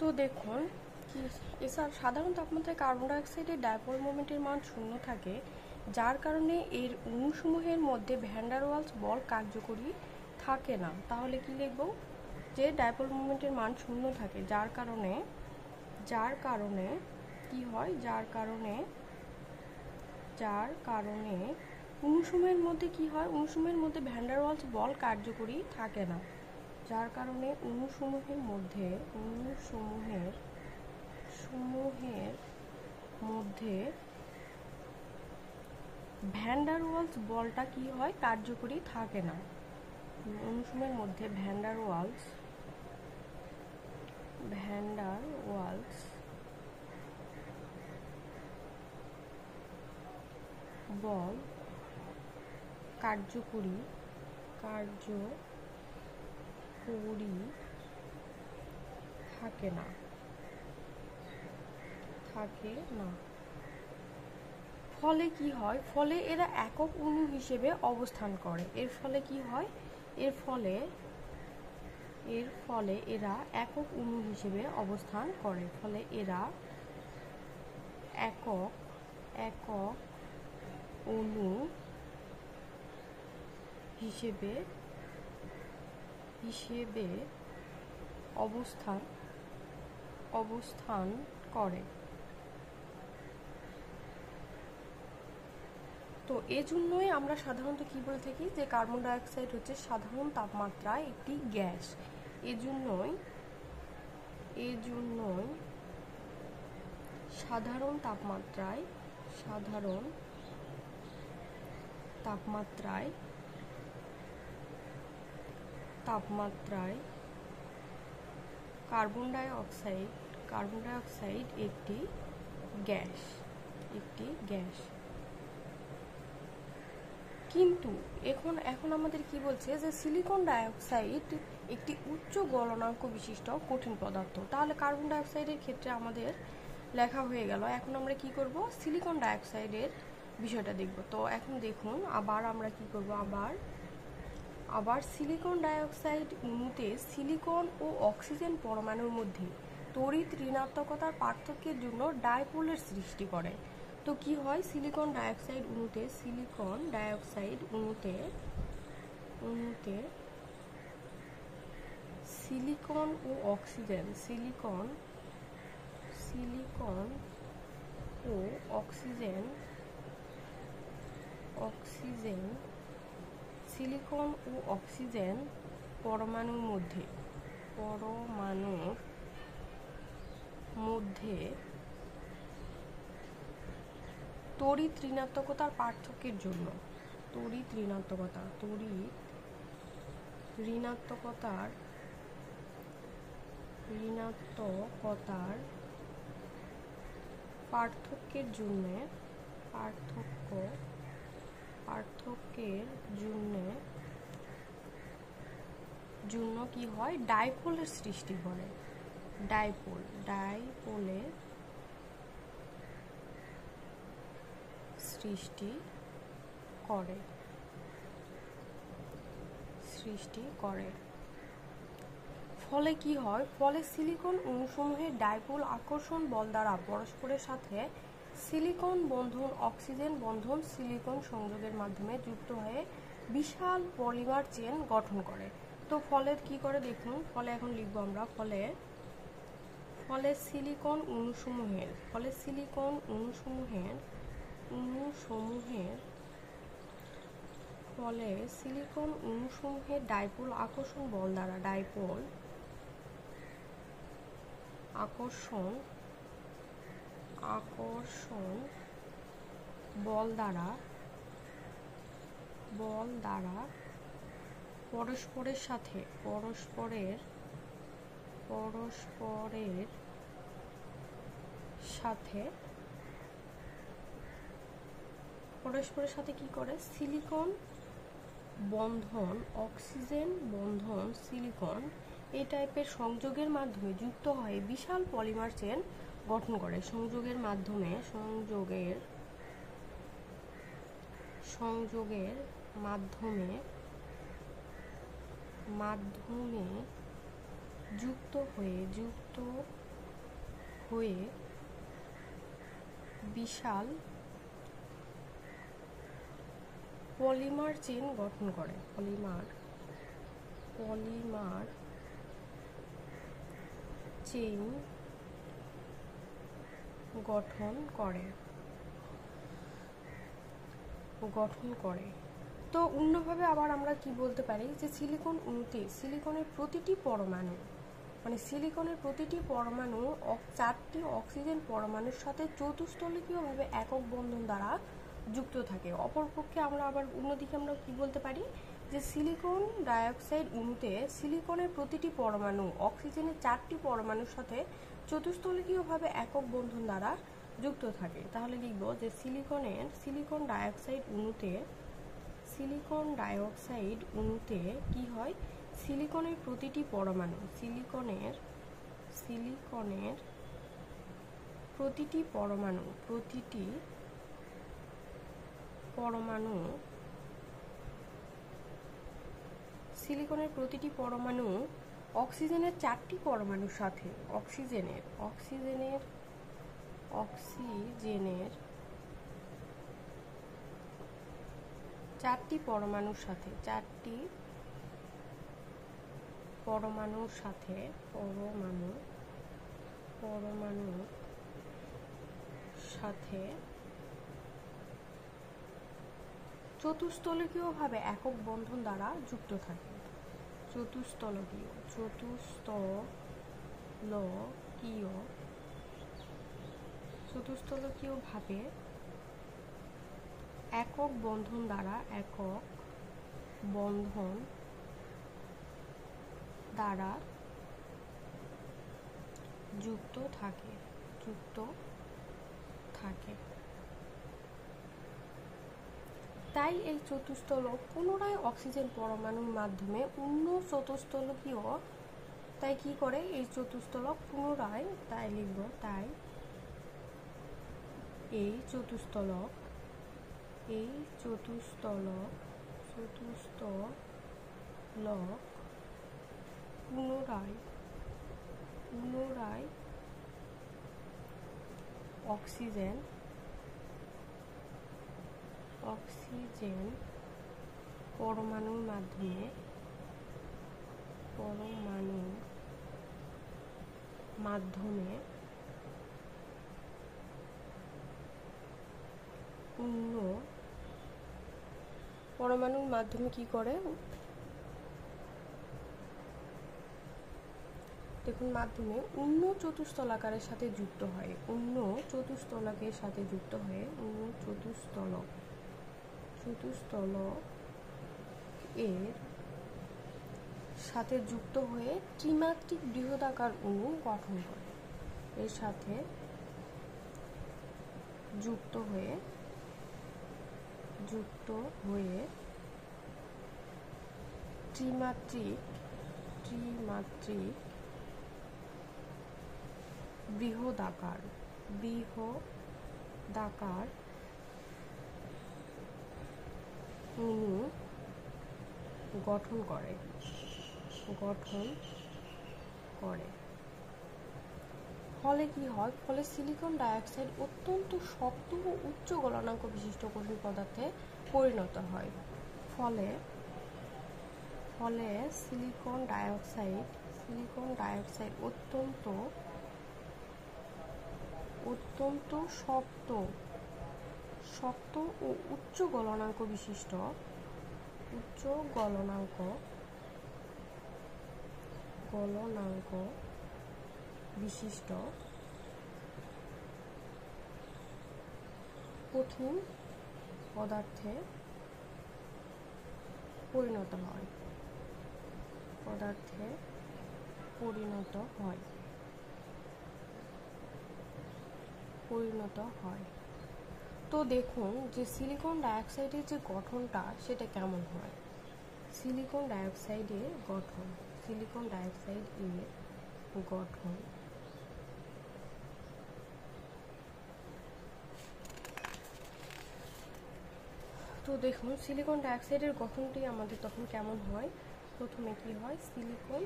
তো দেখুন এছাড়া সাধারণ তাপমাত্রায় কার্বন ডাইঅক্সাইডের ডাইপোল মোমেন্টের মান শূন্য থাকে, যার কারণে এর অণুসমূহের মধ্যে ভ্যান ডার ওয়ালস বল কার্যকরী থাকে না। তাহলে কি লিখব? যে ডাইপোল মোমেন্টের মান শূন্য থাকে, যার কারণে কি হয়, যার কারণে অণুসমূহের মধ্যে কি হয়, অণুসমূহের মধ্যে ভ্যান ডার ওয়ালস বল কার্যকরী থাকে না, যার কারণে অণুসমূহের মধ্যে ভ্যান ডার ওয়ালস বলটা কি হয়, কার্যকরী থাকে না। অণুসমূহের মধ্যে ভ্যান ডার ওয়ালস বল কার্যকরী থাকে না। ফলে কি হয়, ফলে এরা একক অণু হিসেবে অবস্থান করে। এর ফলে কি হয়, এর ফলে এরা একক অণু হিসেবে অবস্থান করে। ফলে এরা একক অণু হিসেবে অবস্থান করে। তো এজন্যই আমরা সাধারণত কি বলে থাকি, যে কার্বন ডাইঅক্সাইড হচ্ছে সাধারণ তাপমাত্রায় একটি গ্যাস। এজন্যই সাধারণ তাপমাত্রায় কার্বন ডাইঅক্সাইড একটি গ্যাস। কিন্তু এখন আমাদের কি বলছে, যে সিলিকন ডাইঅক্সাইড একটি উচ্চ গলনাঙ্ক বিশিষ্ট কঠিন পদার্থ। তাহলে কার্বন ডাইঅক্সাইডের ক্ষেত্রে আমাদের লেখা হয়ে গেল। এখন আমরা কি করব, সিলিকন ডাইঅক্সাইডের বিষয়টা দেখব। তো এখন দেখুন, আবার আমরা কি করব, আবার সিলিকন ডাইঅক্সাইড অণুতে সিলিকন ও অক্সিজেন পরমাণুর মধ্যে তড়িৎ ঋণাত্মকতার পার্থক্যের জন্য ডাইপোলের সৃষ্টি করে। তো কি হয়, সিলিকন ডাইঅক্সাইড অণুতে সিলিকন ও অক্সিজেন পরমাণুর মধ্যে তড়িৎ ঋণাত্মকতার পার্থক্যের জন্য কি হয়, ডাইপোলের সৃষ্টি করে। ডাইপোলের সৃষ্টি করে। ফলে কি হয়, ফলে সিলিকন অণুসমূহের ডাইপোল আকর্ষণ বল দ্বারা পরস্পরের সাথে সিলিকন বন্ধন অক্সিজেন বন্ধন সিলিকন সংযোগের মাধ্যমে যুক্ত হয়ে বিশাল পলিমার চেন গঠন করে। তো ফলে কি করে দেখুন, ফলে এখন লিখব আমরা, ফলে সিলিকন অণুসমূহের ডাইপোল আকর্ষণ বল দ্বারা পরস্পরের সাথে কি করে, সিলিকন বন্ধন অক্সিজেন বন্ধন সিলিকন এই টাইপের সংযোগের মাধ্যমে যুক্ত হয়ে বিশাল পলিমার চেন গঠন করে। সংযোগের মাধ্যমে যুক্ত হয়ে বিশাল পলিমার চেইন গঠন করে। পলিমার চেইন গঠন করে। তো অন্যভাবে আবার আমরা কি বলতে পারি যে সিলিকন অণুতে সিলিকনের প্রতিটি পরমাণু, মানে সিলিকনের প্রতিটি পরমাণু 4টি অক্সিজেন পরমাণুর সাথে চতুস্তলকীয়ভাবে একক বন্ধন দ্বারা যুক্ত থাকে। অপরপক্ষে আমরা আবার অন্যদিকে আমরা কি বলতে পারি যে সিলিকন ডাইঅক্সাইড অণুতে সিলিকনের প্রতিটি পরমাণু অক্সিজেনের 4টি পরমাণুর সাথে চতুস্তলকীয়ভাবে একক বন্ধন দ্বারা যুক্ত থাকে। তাহলে লিখব যে সিলিকন ডাইঅক্সাইড অণুতে কি হয়, সিলিকনের প্রতিটি পরমাণু সিলিকনের প্রতিটি পরমাণু অক্সিজেনের 4টি পরমাণুর সাথে অক্সিজেনের 4টি পরমাণুর সাথে চতুস্তলকীয়ভাবে একক বন্ধন দ্বারা যুক্ত থাকে। চতুস্তলকীয়ভাবে একক বন্ধন দ্বারা যুক্ত থাকে। তাই এই চতুস্তলক পুনরায় অক্সিজেন পরমাণুর মাধ্যমে অন্য চতুস্তলকীয়, তাই কি করে এই চতুস্তলক পুনরায়, তাই লিখব তাই এই চতুস্তলক পুনরায় অক্সিজেন পরমাণুর মাধ্যমে কি করে, দেখুন মাধ্যমে অন্য চতুস্তলাকারের সাথে যুক্ত হয়, অন্য চতুস্তলক এর সাথে যুক্ত হয়ে ত্রিমাত্রিক বৃহদাকার অণু গঠন করে। এর সাথে যুক্ত হয়ে ত্রিমাত্রিক বৃহদাকার অণু গঠন করে। ফলে কি হয়, ফলে সিলিকন ডাইঅক্সাইড অত্যন্ত শক্ত ও উচ্চ গলনাঙ্ক বিশিষ্ট কঠিন পদার্থে পরিণত হয়। ফলে সিলিকন ডাইঅক্সাইড অত্যন্ত শক্ত ও উচ্চ গলনাঙ্ক বিশিষ্ট কঠিন পদার্থে পরিণত হয়। তো দেখুন যে সিলিকন ডাইঅক্সাইডের যে গঠনটা সেটা কেমন হয়। সিলিকন ডাইঅক্সাইডের গঠন, তো দেখুন সিলিকন ডাইঅক্সাইডের গঠনটি আমাদের তখন কেমন হয়। প্রথমে কি হয়, সিলিকন,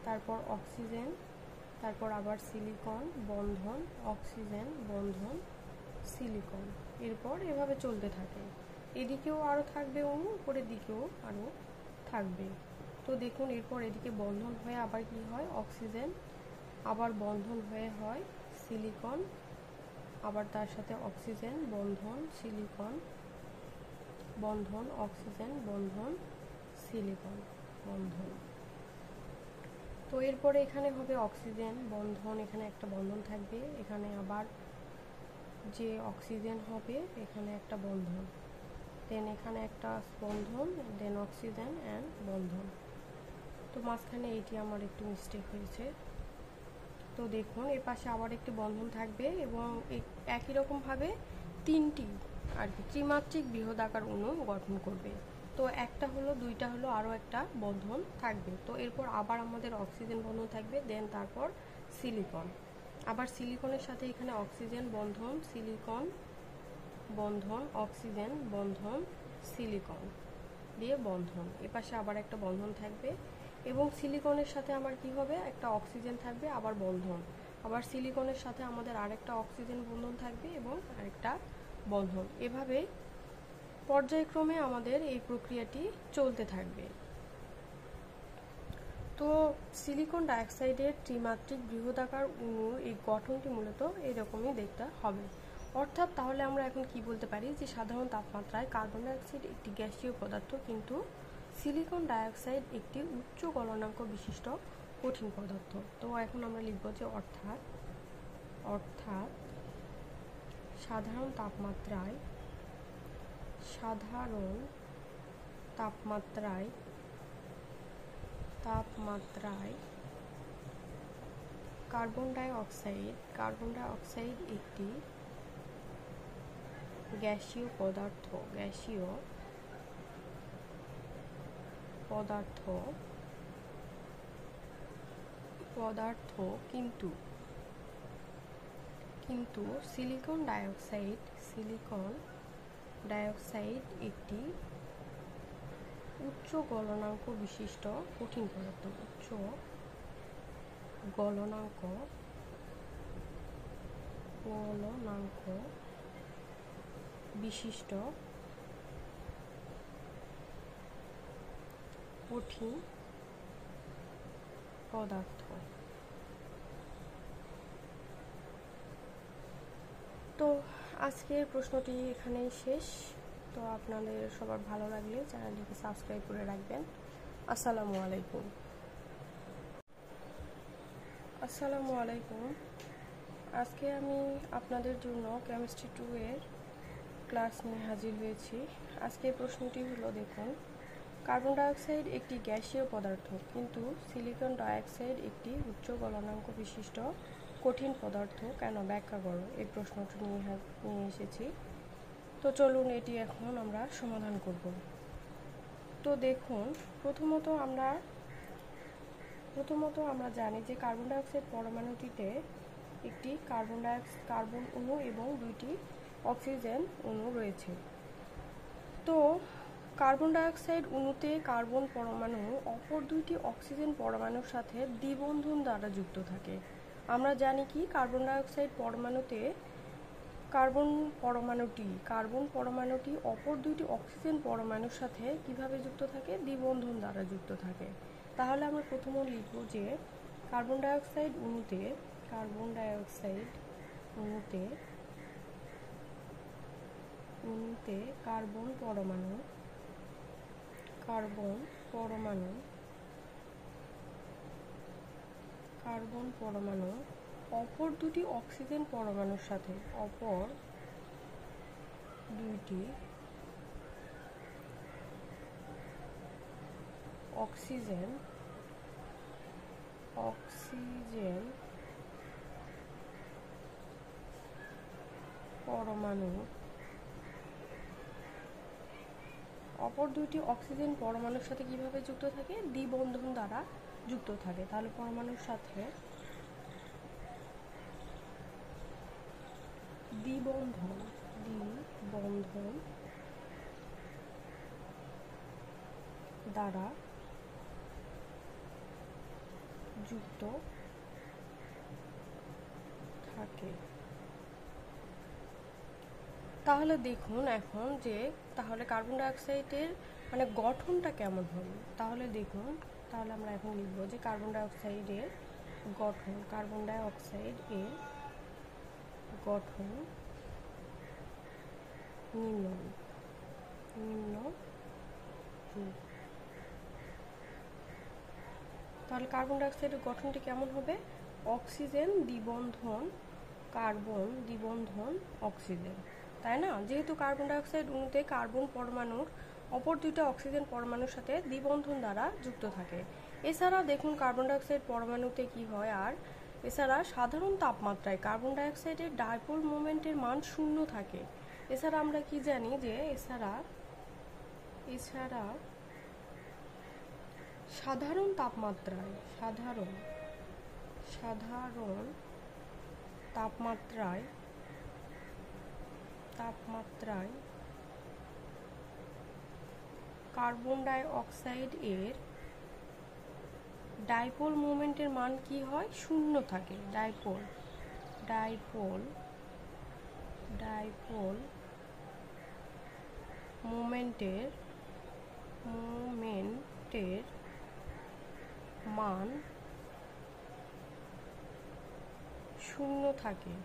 তারপর অক্সিজেন, তারপর আবার সিলিকন বন্ধন অক্সিজেন বন্ধন সিলিকন, এরপর এভাবে চলতে থাকে। এদিকেও আরও থাকবে অণু, উপরের দিকেও আরও থাকবে। তো দেখুন এরপর এদিকে বন্ধন হয়ে আবার কি হয়, অক্সিজেন, আবার বন্ধন হয়ে হয় সিলিকন, আবার তার সাথে অক্সিজেন বন্ধন সিলিকন বন্ধন অক্সিজেন বন্ধন সিলিকন বন্ধন। তো এরপরে এখানে হবে অক্সিজেন বন্ধন, এখানে একটা বন্ধন থাকবে, এখানে আবার যে অক্সিজেন হবে এখানে একটা বন্ধন, দেন এখানে একটা বন্ধন, দেন অক্সিজেন অ্যান্ড বন্ধন। তো মাঝখানে এইটি আমার একটু মিস্টেক হয়েছে। তো দেখুন এর পাশে আবার একটি বন্ধন থাকবে এবং একই রকমভাবে তিনটি আর কি ত্রিমাত্রিক বৃহদাকার অণু গঠন করবে। তো একটা হলো, দুইটা হলো, আরও একটা বন্ধন থাকবে। তো এরপর আবার আমাদের অক্সিজেন বন্ধন থাকবে, দেন তারপর সিলিকন, আবার সিলিকনের সাথে এখানে অক্সিজেন বন্ধন সিলিকন বন্ধন অক্সিজেন বন্ধন সিলিকন দিয়ে বন্ধন, এপাশে আবার একটা বন্ধন থাকবে এবং সিলিকনের সাথে আমার কি হবে, একটা অক্সিজেন থাকবে, আবার বন্ধন, আবার সিলিকনের সাথে আমাদের আরেকটা অক্সিজেন বন্ধন থাকবে এবং আরেকটা বন্ধন। এভাবে পর্যায়ক্রমে আমাদের এই প্রক্রিয়াটি চলতে থাকবে। তো সিলিকন ডাইঅক্সাইডের ত্রিমাত্রিক বৃহদাকার অণুর এই গঠনটি মূলত এরকমই দেখতে হবে। অর্থাৎ তাহলে আমরা এখন কি বলতে পারি যে সাধারণ তাপমাত্রায় কার্বন ডাইঅক্সাইড একটি গ্যাসীয় পদার্থ, কিন্তু সিলিকন ডাইঅক্সাইড একটি উচ্চ গলনাঙ্ক বিশিষ্ট কঠিন পদার্থ। তো এখন আমরা লিখব যে অর্থাৎ সাধারণ তাপমাত্রায় কার্বন ডাইঅক্সাইড একটি গ্যাসীয় পদার্থ কিন্তু সিলিকন ডাইঅক্সাইড একটি উচ্চ গলনাঙ্ক বিশিষ্ট কঠিন পদার্থ। উচ্চ গলনাঙ্ক বিশিষ্ট কঠিন পদার্থ। তো আজকের প্রশ্নটি এখানেই শেষ। তো আপনাদের সবার ভালো লাগলে চ্যানেলটিকে সাবস্ক্রাইব করে রাখবেন। আসসালামু আলাইকুম। আজকে আমি আপনাদের জন্য কেমিস্ট্রি 2 এর ক্লাস নিয়ে হাজির হয়েছি। আজকের প্রশ্নটি হলো, দেখুন, কার্বন ডাইঅক্সাইড একটি গ্যাসীয় পদার্থ, কিন্তু সিলিকন ডাইঅক্সাইড একটি উচ্চ গলনাঙ্ক বিশিষ্ট কঠিন পদার্থ কেন, ব্যাখ্যা করো। এই প্রশ্নটি নিয়ে এসেছি। তো চলুন এটি এখন আমরা সমাধান করব। তো দেখুন, প্রথমত আমরা জানি যে কার্বন ডাইঅক্সাইড পরমাণুটিতে একটি কার্বন অণু এবং দুইটি অক্সিজেন অণু রয়েছে। তো কার্বন ডাইঅক্সাইড অণুতে কার্বন পরমাণু অপর দুইটি অক্সিজেন পরমাণুর সাথে দ্বিবন্ধন দ্বারা যুক্ত থাকে। আমরা জানি কি, কার্বন ডাইঅক্সাইড পরমাণুতে কার্বন পরমাণুটি অপর দুইটি অক্সিজেন পরমাণুর সাথে কিভাবে যুক্ত থাকে, দ্বিবন্ধন দ্বারা যুক্ত থাকে। তাহলে আমরা প্রথমে লিখব যে কার্বন ডাইঅক্সাইড অণুতে কার্বন পরমাণু অপর দুটি অক্সিজেন পরমাণুর সাথে অক্সিজেন পরমাণুর সাথে কিভাবে যুক্ত থাকে, দ্বিবন্ধন দ্বারা যুক্ত থাকে। তাহলে পরমাণুর সাথে দ্বিবন্ধন দ্বারা যুক্ত তাহলে দেখুন এখন যে তাহলে কার্বন ডাইঅক্সাইডের মানে গঠনটা কেমন হবে। তাহলে দেখুন, তাহলে আমরা এখন লিখব যে কার্বন ডাইঅক্সাইডের গঠন, কার্বন ডাইঅক্সাইড এর গঠন নিম্নরূপ। তাহলে কার্বন ডাইঅক্সাইডের গঠনটি কেমন হবে? অক্সিজেন দ্বিবন্ধন কার্বন দ্বিবন্ধন অক্সিজেন, তাই না? যেহেতু কার্বন ডাইঅক্সাইড অণুতে কার্বন পরমাণুর অপর দুইটা অক্সিজেন পরমাণুর সাথে দ্বিবন্ধন দ্বারা যুক্ত থাকে। এছাড়া দেখুন কার্বন ডাইঅক্সাইড পরমাণুতে কি হয়, আর এছাড়া সাধারণ তাপমাত্রায় কার্বন ডাইঅক্সাইডের ডাইপোল মোমেন্টের মান 0 থাকে। এছাড়া আমরা কি জানি যে এছাড়া সাধারণ তাপমাত্রায় কার্বন ডাই অক্সাইড এর ডাইপোল মোমেন্টের মান কি হয়? 0 থাকে। ডাইপোল মোমেন্টের মান 0 থাকে।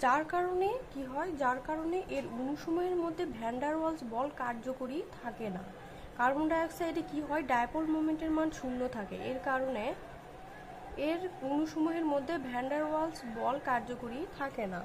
যার কারণে কি হয়? যার কারণে এর অণুসমূহের মধ্যে ভ্যান ডার ওয়ালস বল কার্যকরী থাকে না। কার্বন ডাইঅক্সাইডে কি হয়? ডাইপোল মোমেন্টের মান 0 থাকে। এর কারণে এর অণুসমূহের মধ্যে ভ্যান ডার ওয়ালস বল কার্যকরী থাকে না।